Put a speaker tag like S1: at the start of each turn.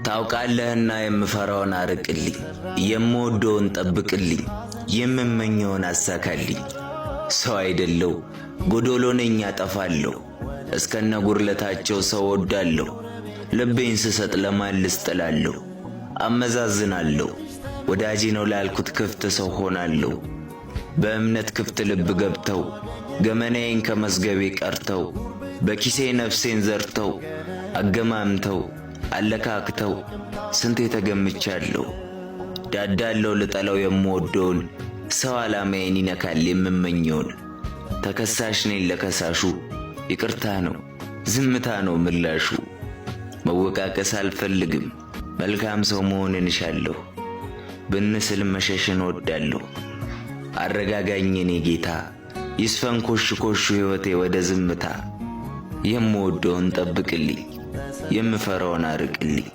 S1: ታውቃለህና የምፈራውን አርቅልኝ፣ የምወደውን ጠብቅልኝ፣ የምመኘውን አሳካልኝ። ሰው አይደለው ጎዶሎ ነኝ አጠፋለሁ፣ እስከነ ጉርለታቸው ሰው ወዳለሁ። ልቤን ስሰጥ ለማን ልስጥላለሁ? አመዛዝናለሁ፣ ወዳጄ ነው ላልኩት ክፍት ሰው ሆናለሁ። በእምነት ክፍት ልብ ገብተው ገመናዬን ከመዝገቤ ቀርተው በኪሴ ነፍሴን ዘርተው አገማምተው አለካክተው ስንቴ ተገምቻለሁ። ዳዳለው ልጠላው የምወደውን ሰው ዓላማዬን ይነካል የምመኘውን። ተከሳሽ ነኝ ለከሳሹ ይቅርታ ነው ዝምታ ነው ምላሹ። መወቃቀስ አልፈልግም መልካም ሰው መሆንን እሻለሁ። ብንስል መሸሽን ወዳለሁ። አረጋጋኝ የኔ ጌታ ይስፈን ኮሽ ሕይወቴ ወደ ዝምታ። የምወደውን ጠብቅልኝ የምፈራውን አርቅልኝ።